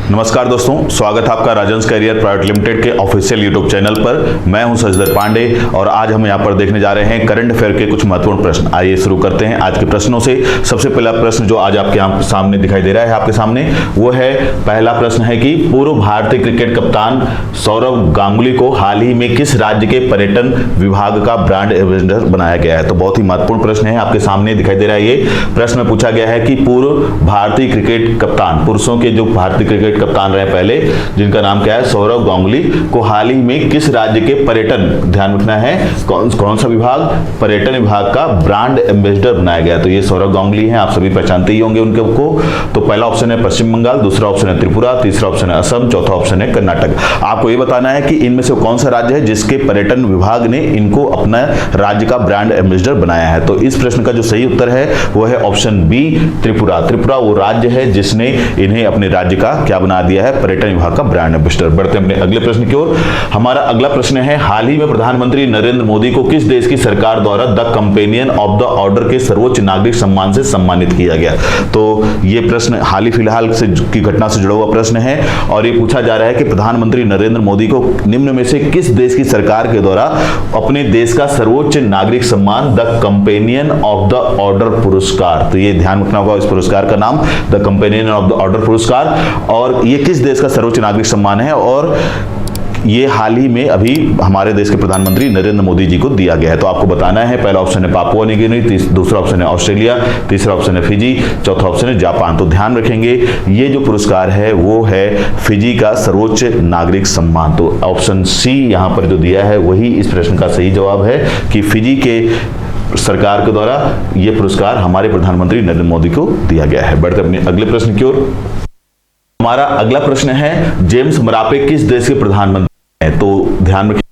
नमस्कार दोस्तों, स्वागत है आपका राजंस कैरियर प्राइवेट लिमिटेड के ऑफिशियल यूट्यूब चैनल पर। मैं हूं सजदर पांडे और आज हम यहां पर देखने जा रहे हैं करंट अफेयर के कुछ महत्वपूर्ण प्रश्न। आइए शुरू करते हैं आज के प्रश्नों से। सबसे पहला प्रश्न जो आज आपके यहाँ सामने दिखाई दे रहा है आपके सामने, वो है, पहला प्रश्न है कि पूर्व भारतीय क्रिकेट कप्तान सौरव गांगुली को हाल ही में किस राज्य के पर्यटन विभाग का ब्रांड एम्बेसडर बनाया गया है। तो बहुत ही महत्वपूर्ण प्रश्न है, आपके सामने दिखाई दे रहा है। ये प्रश्न में पूछा गया है कि पूर्व भारतीय क्रिकेट कप्तान, पुरुषों के जो भारतीय क्रिकेट कप्तान रहे पहले, जिनका नाम क्या है, सौरव गांगुली, को हाल ही में किस राज्य के पर्यटन, ध्यान रखना है कौन सा विभाग, पर्यटन विभाग का ब्रांड एम्बेसडर बनाया गया। तो ये सौरव गांगुली हैं, आप सभी पहचानते ही होंगे उनको को। तो पहला ऑप्शन है पश्चिम बंगाल, दूसरा ऑप्शन है त्रिपुरा, तीसरा ऑप्शन है असम, चौथा ऑप्शन है कर्नाटक। आपको ये बताना है कि इनमें से कौन सा राज्य है जिसके पर्यटन विभाग ने इनको अपना राज्य का ब्रांड एम्बेसडर बनाया है। तो इस प्रश्न का जो सही उत्तर है वो है ऑप्शन बी, त्रिपुरा। त्रिपुरा वो राज्य है जिसने इन्हें अपने राज्य का क्या बना दिया है, पर्यटन विभाग का ब्रांड एम्बेसडर। बढ़ते हैं अपने अगले प्रश्न की ओर। हमारा अगला प्रश्न है, हाल ही में प्रधानमंत्री नरेंद्र मोदी को किस देश की सरकार द्वारा the companion of the order के सर्वोच्च नागरिक सम्मान से सम्मानित किया गया। तो ये प्रश्न हाल ही फिलहाल से की घटना से जुड़ा हुआ प्रश्न है और ये पूछा जा रहा है कि प्रधानमंत्री नरेंद्र मोदी को निम्न में से किस देश की सरकार के द्वारा अपने देश का सर्वोच्च नागरिक सम्मान the companion of the order पुरस्कार, तो ये ध्यान रखना होगा इस पुरस्कार का नाम, the companion of the order पुरस्कार, और ये किस देश का सर्वोच्च नागरिक सम्मान है और ये हाल ही में अभी हमारे देश के प्रधानमंत्री नरेंद्र मोदी जी को दिया गया है। तो आपको बताना है, पहला ऑप्शन है पापुआ न्यू गिनी, दूसरा ऑप्शन है ऑस्ट्रेलिया, तीसरा ऑप्शन है फिजी, चौथा ऑप्शन है जापान। तो ध्यान रखेंगे ये जो पुरस्कार है वो है फिजी का सर्वोच्च नागरिक सम्मान। तो ऑप्शन सी यहां पर जो दिया है वही इस प्रश्न का सही जवाब है कि फिजी के सरकार के द्वारा यह पुरस्कार हमारे प्रधानमंत्री नरेंद्र मोदी को दिया गया है। बढ़ते अपने अगले प्रश्न की ओर। हमारा अगला प्रश्न है, जेम्स मरापे किस देश के प्रधानमंत्री हैं। तो ध्यान रखिए,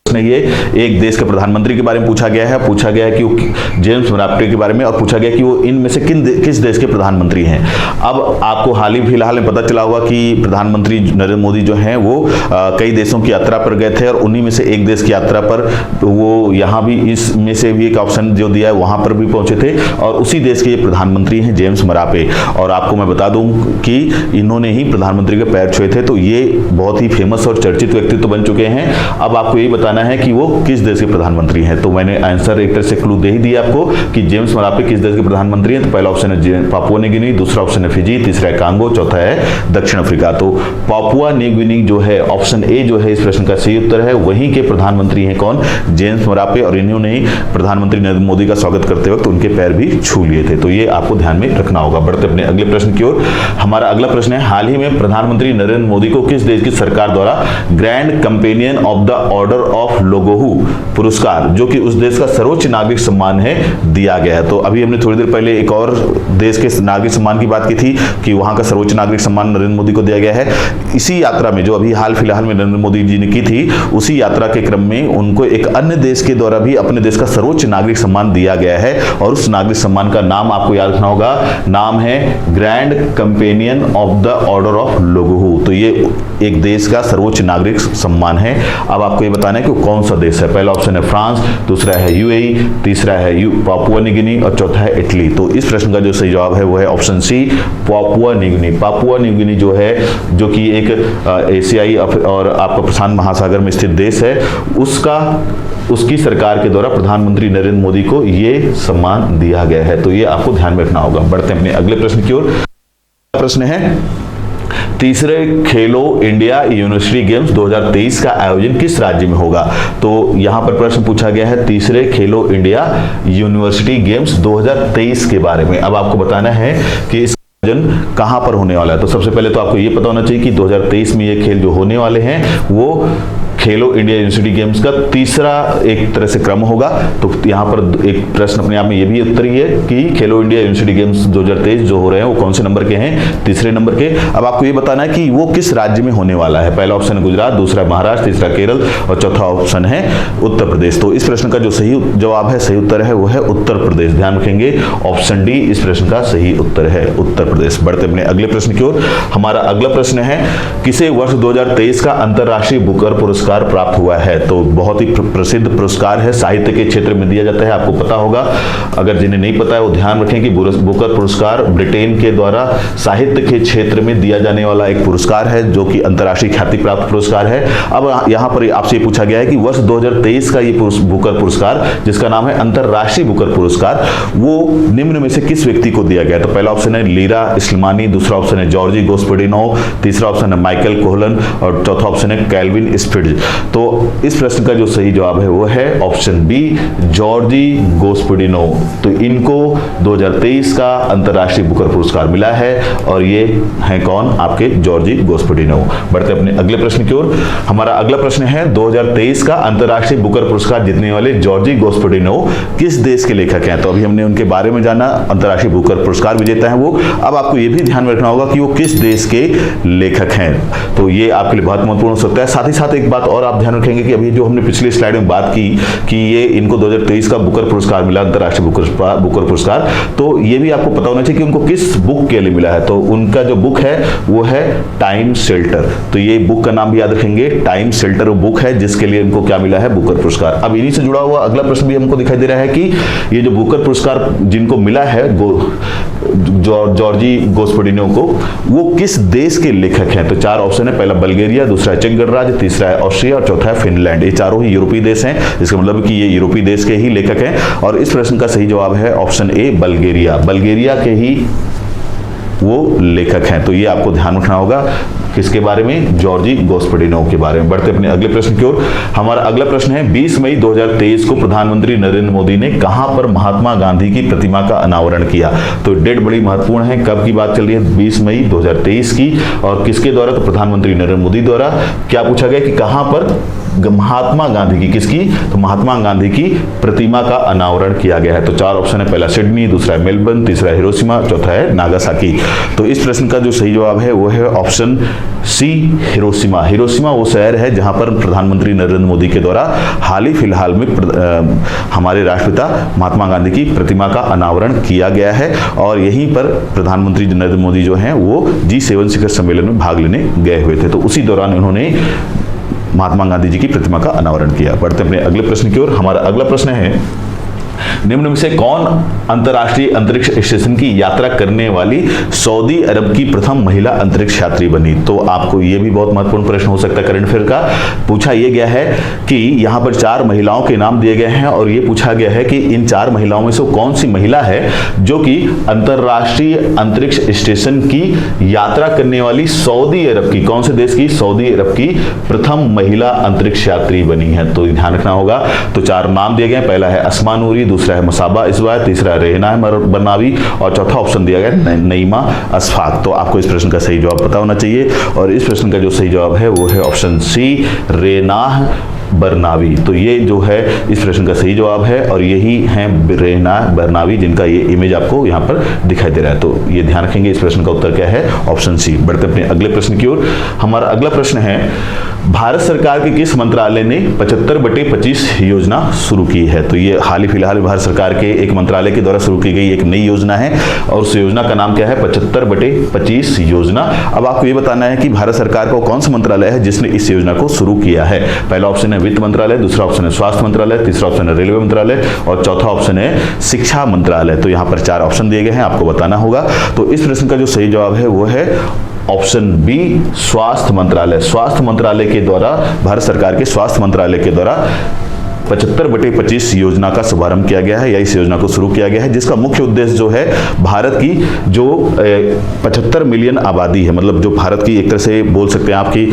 ये एक देश के प्रधानमंत्री के बारे में पूछा गया है कि वो जेम्स मरापे के बारे में, और पूछा गया कि वो इनमें से किस देश के प्रधानमंत्री हैं। अब आपको हाल ही फिलहाल में पता चला होगा कि प्रधानमंत्री नरेंद्र मोदी जो हैं वो कई देशों की यात्रा पर गए थे और उन्हीं में से एक देश की यात्रा पर वो यहाँ भी इसमें से भी एक ऑप्शन जो दिया है वहां पर भी पहुंचे थे और उसी देश के ये प्रधानमंत्री हैं जेम्स मरापे। और आपको मैं बता दूं कि इन्होंने ही प्रधानमंत्री के पैर छुए थे। तो ये बहुत ही फेमस और चर्चित व्यक्तित्व बन चुके हैं। अब आपको यही बताना है कि वो किस देश के प्रधानमंत्री हैं। तो मैंने आंसर एक तरह से क्लू दे ही दिया आपको कि जेम्स मरापे किस देश के प्रधानमंत्री हैं। तो पहला ऑप्शन है पापुआ न्यू गिनी, दूसरा ऑप्शन है फिजी, तीसरा है कांगो, चौथा है दक्षिण अफ्रीका। तो पापुआ न्यू गिनी जो है ऑप्शन ए जो है इस प्रश्न का सही उत्तर है। वहीं के प्रधानमंत्री हैं कौन, जेम्स मरापे, और इन्होंने ही प्रधानमंत्री नरेंद्र मोदी का स्वागत करते वक्त उनके पैर भी छू लिए थे। तो ये आपको ध्यान में रखना होगा। बढ़ते अपने अगले प्रश्न की ओर। हमारा अगला प्रश्न है, हाल ही में प्रधानमंत्री नरेंद्र मोदी को किस देश की सरकार द्वारा grand companion of the order of लोगोहू पुरस्कार, जो कि उस देश का सर्वोच्च नागरिक सम्मान है, दिया गया है। तो अभी हमने थोड़ी देर पहले एक और देश के नागरिक सम्मान की बात की थी कि वहां का सर्वोच्च नागरिक सम्मान नरेंद्र मोदी को दिया गया है। इसी यात्रा में जो अभी हाल फिलहाल में नरेंद्र मोदी जी ने की थी, उसी यात्रा के क्रम में उनको एक अन्य देश के द्वारा भी अपने देश का सर्वोच्च नागरिक सम्मान दिया गया है और उस नागरिक सम्मान का नाम आपको याद रखना होगा, नाम है grand companion of the order of लोगोहू। तो ये एक देश का सर्वोच्च नागरिक सम्मान है। अब आपको ये बताना है कि कौन सा देश है। पहला ऑप्शन है फ्रांस, दूसरा है यूएई, तीसरा है पापुआ न्यू गिनी और चौथा है इटली। तो इस प्रश्न का जो सही जवाब है वो है option C, Papua New Guinea. Papua New Guinea जो है, जो कि एक एशियाई और आपका प्रशांत महासागर में स्थित देश है, उसकी सरकार के द्वारा प्रधानमंत्री नरेंद्र मोदी को ये सम्मान दिया गया है। तो ये आपको ध्यान में रखना होगा। बढ़ते हैं अपने अगले प्रश्न की ओर। प्रश्न है, तीसरे खेलो इंडिया यूनिवर्सिटी गेम्स 2023 का आयोजन किस राज्य में होगा। तो यहां पर प्रश्न पूछा गया है तीसरे खेलो इंडिया यूनिवर्सिटी गेम्स 2023 के बारे में। अब आपको बताना है कि इस आयोजन कहां पर होने वाला है। तो सबसे पहले तो आपको यह पता होना चाहिए कि 2023 में ये खेल जो होने वाले हैं वो खेलो इंडिया यूनिवर्सिटी गेम्स का तीसरा एक तरह से क्रम होगा। तो यहाँ पर एक प्रश्न अपने आप में ये भी उत्तरी है कि खेलो इंडिया यूनिवर्सिटी गेम्स 2023 जो हो रहे हैं वो कौन से नंबर के हैं, तीसरे नंबर के। अब आपको ये बताना है कि वो किस राज्य में होने वाला है। पहला ऑप्शन है गुजरात, दूसरा महाराष्ट्र, तीसरा केरल और चौथा ऑप्शन है उत्तर प्रदेश। तो इस प्रश्न का जो सही जवाब है, सही उत्तर है वो है उत्तर प्रदेश। ध्यान रखेंगे ऑप्शन डी इस प्रश्न का सही उत्तर है, उत्तर प्रदेश। बढ़ते अपने अगले प्रश्न की ओर। हमारा अगला प्रश्न है, किसे वर्ष 2023 का अंतरराष्ट्रीय बुकर पुरस्कार पुरस्कार प्राप्त हुआ है। तो बहुत ही प्रसिद्ध पुरस्कार है, साहित्य के क्षेत्र में दिया जाता है, आपको पता होगा। अगर जिन्हें नहीं पता है वो ध्यान रखें कि बुकर पुरस्कार ब्रिटेन के द्वारा साहित्य के क्षेत्र में दिया जाने वाला एक पुरस्कार है, जो कि अंतर्राष्ट्रीय ख्याति प्राप्त पुरस्कार है। अब यहाँ पर आपसे पूछा गया है कि वर्ष 2023 का ये बुकर पुरस्कार, जिसका नाम है अंतर्राष्ट्रीय बुकर पुरस्कार, वो निम्न में से किस व्यक्ति को दिया गया? तो पहला ऑप्शन है लीरा इस्माइली, दूसरा ऑप्शन है जॉर्जी गोस्पेडिनोव, तीसरा ऑप्शन है माइकल कोहलन और चौथा ऑप्शन है कैल्विन स्पिट्ज। तो इस प्रश्न का जो सही जवाब है वो है ऑप्शन बी, जॉर्जी गोस्पेडिनोव। तो इनको 2023 का अंतर्राष्ट्रीय बुकर पुरस्कार मिला है और ये हैं कौन? आपके जॉर्जी गोस्पेडिनोव। बढ़ते अपने अगले प्रश्न की ओर। हमारा अगला प्रश्न है 2023 का अंतर्राष्ट्रीय बुकर पुरस्कार जीतने वाले जॉर्जी गोस्पेडिनोव किस देश के लेखक हैं? तो अभी हमने उनके बारे में जाना, अंतर्राष्ट्रीय बुकर पुरस्कार विजेता है वो। अब आपको ये भी ध्यान में रखना होगा कि वो किस देश के लेखक हैं, तो ये आपके लिए बहुत महत्वपूर्ण हो सकता है। साथ ही साथ एक बात और आप ध्यान रखेंगे कि अभी जो हमने पिछली स्लाइड में बात की कि ये इनको 2023 का बुकर पुरस्कार मिला, अंतर्राष्ट्रीय बुकर पुरस्कार, तो ये भी आपको पता होना चाहिए कि उनको किस बुक के लिए मिला है। तो उनका जो बुक है वो है टाइम शेल्टर। तो ये बुक का नाम भी याद रखेंगे, टाइम शेल्टर बुक है जिसके लिए इनको क्या मिला है? बुकर पुरस्कार। अब इन्हीं से जुड़ा हुआ अगला प्रश्न भी हमको दिखाई दे रहा है कि ये जो बुकर पुरस्कार जिनको मिला है जॉर्जी गोस्पेडिनोव को, वो किस देश के लेखक हैं? तो चार ऑप्शन है, पहला बल्गेरिया, दूसरा है चेक गणराज्य, तीसरा है ऑस्ट्रिया और चौथा है फिनलैंड। ये चारों ही यूरोपीय देश हैं, इसका मतलब कि ये यूरोपीय देश के ही लेखक हैं। और इस प्रश्न का सही जवाब है ऑप्शन ए, बल्गेरिया। बल्गेरिया के ही वो लेखक हैं। तो ये आपको ध्यान रखना होगा किसके बारे में? जॉर्जी गोस्पेडिनोव के बारे में। बढ़ते अपने अगले प्रश्न की ओर। हमारा अगला प्रश्न है 20 मई 2023 को प्रधानमंत्री नरेंद्र मोदी ने कहां पर महात्मा गांधी की प्रतिमा का अनावरण किया? तो डेट बड़ी महत्वपूर्ण है, कब की बात चल रही है? 20 मई 2023 की। और किसके द्वारा? तो प्रधानमंत्री नरेंद्र मोदी द्वारा। क्या पूछा गया कि कहां पर महात्मा गांधी की, किसकी? तो महात्मा गांधी की प्रतिमा का अनावरण किया गया है। तो चार ऑप्शन है, पहला सिडनी, दूसरा है मेलबर्न, तीसरा है हिरोशिमा, चौथा है नागासाकी। तो इस प्रश्न का जो सही जवाब है वो है ऑप्शन सी, हिरोशिमा। हिरोशिमा वो शहर है जहां पर प्रधानमंत्री नरेंद्र मोदी के द्वारा हाल ही फिलहाल में हमारे राष्ट्रपिता महात्मा गांधी की प्रतिमा का अनावरण किया गया है। और यहीं पर प्रधानमंत्री नरेंद्र मोदी जो हैं वो G7 शिखर सम्मेलन में भाग लेने गए हुए थे। तो उसी दौरान उन्होंने महात्मा गांधी जी की प्रतिमा का अनावरण किया। बढ़ते अपने अगले प्रश्न की ओर। हमारा अगला प्रश्न है निम्न में से कौन अंतर्राष्ट्रीय अंतरिक्ष स्टेशन की यात्रा करने वाली सऊदी अरब की प्रथम महिला अंतरिक्ष यात्री बनी? तो आपको यह भी बहुत महत्वपूर्ण प्रश्न हो सकता है करंट अफेयर का। पूछा यह गया है कि यहां पर 4 महिलाओं के नाम दिए गए हैं और यह पूछा गया है कि इन 4 महिलाओं में से कौन सी महिला है जो कि अंतर्राष्ट्रीय अंतरिक्ष स्टेशन की यात्रा करने वाली सऊदी अरब की, कौन से देश की? सऊदी अरब की प्रथम महिला अंतरिक्ष यात्री बनी है। तो ध्यान रखना होगा। तो 4 नाम दिए गए, पहला है अस्मा नूरी, दूसरा है मुसाबा इस्वार, तीसरा है रेहना बरनावी और चौथा ऑप्शन दिया गया नईमा अशफाक। तो आपको इस प्रश्न का सही जवाब पता होना चाहिए और इस प्रश्न का जो सही जवाब है वो है ऑप्शन सी, रेनाह बरनावी। तो ये जो है इस प्रश्न का सही जवाब है और यही है रेहना बरनावी जिनका ये इमेज आपको यहाँ पर दिखाई दे रहा है। तो ये ध्यान रखेंगे, इस प्रश्न का उत्तर क्या है? Option C. बढ़ते अपने अगले प्रश्न की ओर। हमारा अगला प्रश्न है भारत सरकार के किस मंत्रालय ने 75/25 योजना शुरू की है? तो ये हाल ही फिलहाल भारत सरकार के एक मंत्रालय के द्वारा शुरू की गई एक नई योजना है और उस योजना का नाम क्या है? 75/25 योजना। अब आपको ये बताना है कि भारत सरकार का कौन सा मंत्रालय है जिसने इस योजना को शुरू किया है। पहला ऑप्शन है वित्त मंत्रालय, दूसरा ऑप्शन है स्वास्थ्य मंत्रालय, तीसरा ऑप्शन है रेलवे मंत्रालय और चौथा ऑप्शन है शिक्षा मंत्रालय। तो यहाँ पर 4 ऑप्शन दिए गए हैं, आपको बताना होगा। तो इस प्रश्न का जो सही जवाब है वो है ऑप्शन बी, स्वास्थ्य मंत्रालय। स्वास्थ्य मंत्रालय के द्वारा, भारत सरकार के स्वास्थ्य मंत्रालय के द्वारा 75/25 योजना का शुभारंभ किया गया है या इस योजना को शुरू किया गया है, जिसका मुख्य उद्देश्य जो है भारत की जो 75 मिलियन आबादी है, मतलब जो भारत की एक तरह से बोल सकते हैं आपकी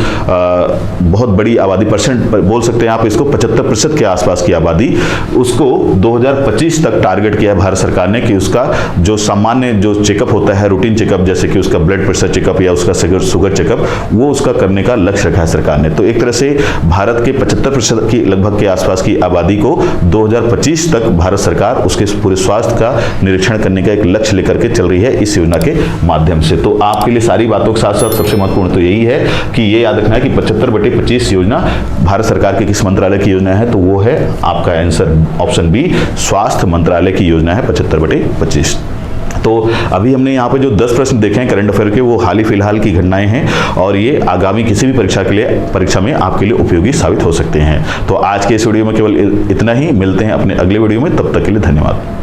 बहुत बड़ी आबादी, परसेंट बोल सकते हैं आप इसको, 75% के आसपास की आबादी, उसको 2025 तक टारगेट किया है भारत सरकार ने कि उसका जो सामान्य जो चेकअप होता है, रूटीन चेकअप, जैसे कि उसका ब्लड प्रेशर चेकअप या उसका शुगर चेकअप, वो उसका करने का लक्ष्य रखा है सरकार ने। तो एक तरह से भारत के 75% की लगभग के आसपास की आबादी को 2025 तक भारत सरकार उसके पूरे स्वास्थ्य का निरीक्षण करने का एक लक्ष्य लेकर के चल रही है इस योजना के माध्यम से। तो आपके लिए सारी बातों के साथ साथ सबसे महत्वपूर्ण तो यही है कि ये याद रखना है कि 75/25 योजना भारत सरकार के किस मंत्रालय की योजना है, तो वो है आपका आंसर ऑप्शन बी, स्वास्थ्य मंत्रालय की योजना है 75/25। तो अभी हमने यहाँ पे जो 10 प्रश्न देखे हैं करंट अफेयर के, वो हाल ही फिलहाल की घटनाएं हैं और ये आगामी किसी भी परीक्षा में आपके लिए उपयोगी साबित हो सकते हैं। तो आज के इस वीडियो में केवल इतना ही, मिलते हैं अपने अगले वीडियो में, तब तक के लिए धन्यवाद।